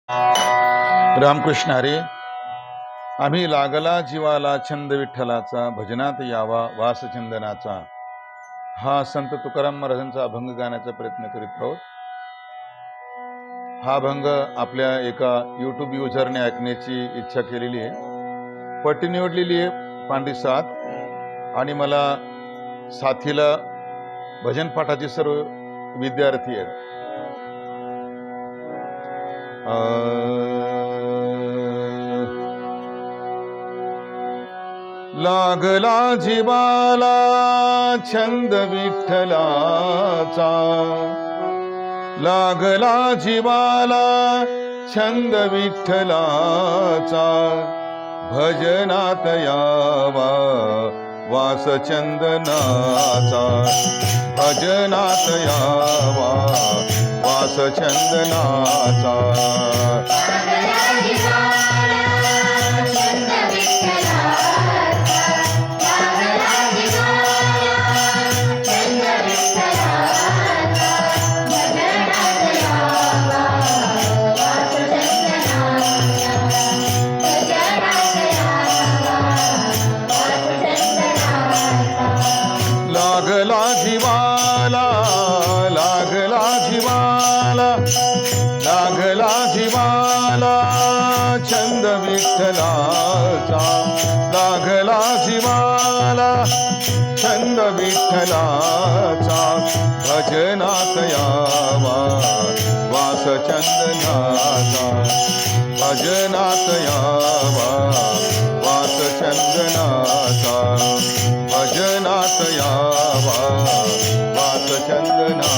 रामकृष्ण हरी. आम्ही लागला जीवाला छंद विठ्ठलाचा, भजनात यावा वासचंदनाचा, हा संत तुकाराम महाराजांचा अभंग गाण्याचा प्रयत्न करीत आहोत. हा अभंग आपल्या एका यूट्यूब युजरने ऐकण्याची इच्छा केलेली आहे. पट्टी निवडलेली आहे पांढरी 7 आणि मला साथीला भजन पाठाचे सर्व विद्यार्थी आहेत. लागला जीवाला छंद विठ्ठलाचा, लागला जीवाला छंद विठ्ठलाचा, भजनात यावा वासचंदनाचा, भजनात यावा वासचंदनाचा. लागला जीवाला, लागला जीवाला, लागला जीवाला छंद विठ्ठलाचा, लागला जीवाला छंद विठ्ठलाचा, भजनात यावा वासचंदनाचा, भजनात यावा वासचंदनाचा, भजनात यावा वासचंदनाचा.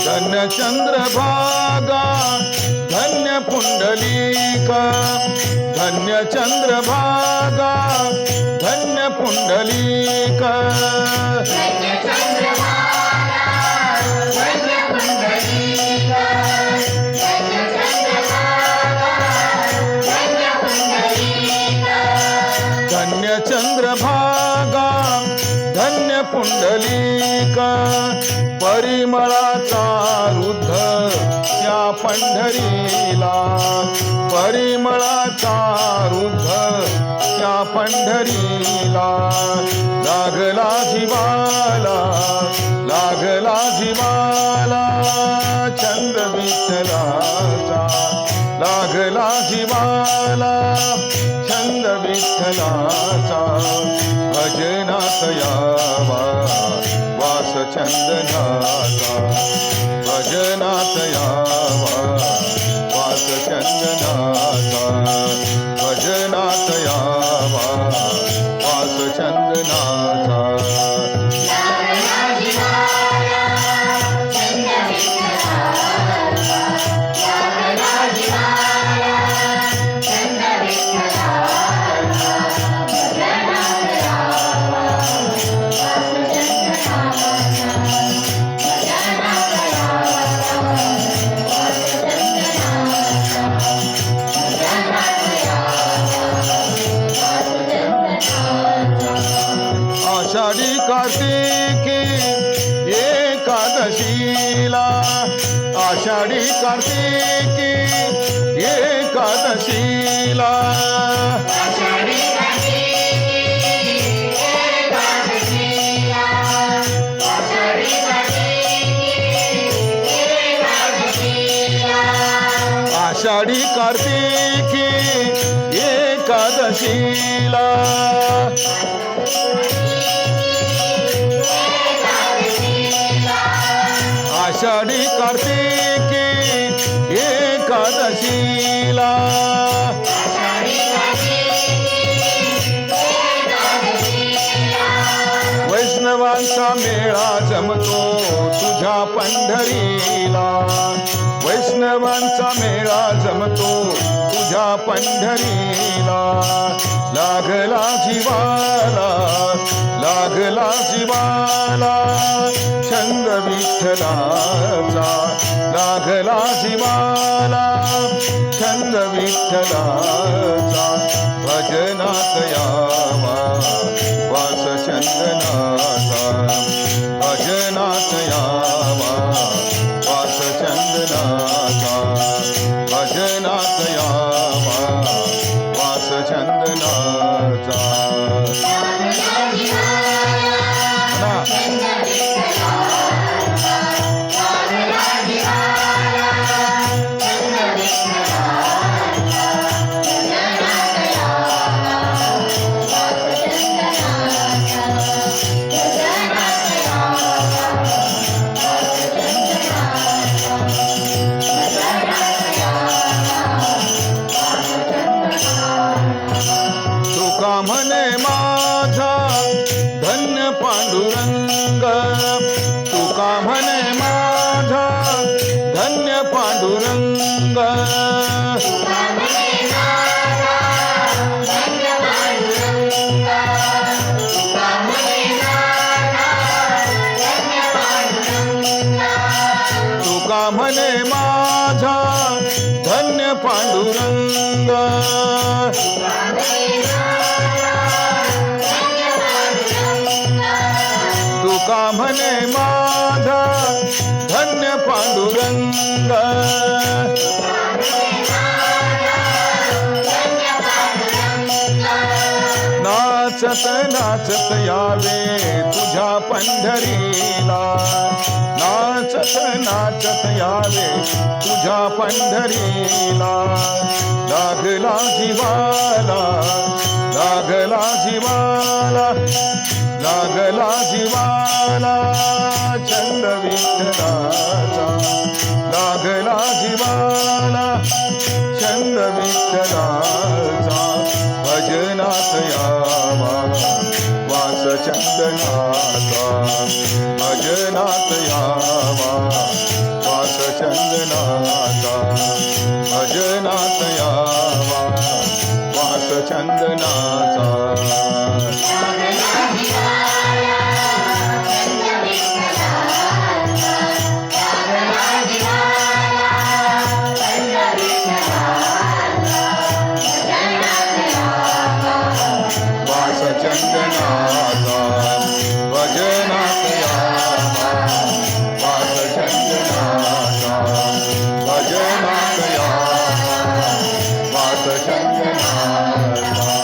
धन्य चंद्रभागा धन्य पुंडलिका, धन्य चंद्रभागा धन्य पुंडलिका, धन्य चंद्रभागा धन्य पुंडलिका, परिमळाचा रुद्ध त्या पंढरीला, परिमळाचा रुद्ध त्या पंढरीला, लागला जीवाला, लागला जीवाला छंद विठ्ठलाचा, लागला जीवाला छंद विठ्ठलाचा, भजनात यावा वासचंदनाचा, भजनात यावा वासचंदनाचा, भजनात यावा वासचंदनाचा. आषाढी कार्तिकी एकादशीला, आषाढी कार्तिकी एकादशीला, आषाढी कार्तिकी एकादशीला, आषाढी कार्तिकी एकादशीला, वैष्णवांचा मेळा जमतो तुझ्या पंढरीला, वैष्णवांचा मेळा जमतो तुझ्या पंढरीला. लागला जीवाला, लागला जीवाला छंद विठ्ठलाचा. लागला जीवाला छंद विठ्ठलाचा. भजनात यावा वास चंदनाचा. भजनात यावा वास चंदनाचा. भजनात यावा वास चंदनाचा. तुका म्हणे माझा धन्य पांडुरंग. तुका म्हणे माझा धन्य पांडुरंग. तुका म्हणे माझा धन्य पांडुरंग. तुका म्हणे माझा धन्य पांडुरंग. नाचत नाचत यावे तुझ्या पंढरीला. नाचत नाचत यावे तुझ्या पंढरीला. लागला जीवाला, लागला जीवाला, लागला जीवाला छंद विठ्ठलाचा. लागला जीवाला छंद विठ्ठलाचा. भजनात यावा वास चंदनाचा. भजनात यावा वास चंदनाचा. भजनात यावा वास चंदनाचा. वास चंदनाचा. भजनात यावा वास चंदनाचा. भजनात यावा वास चंदनाचा.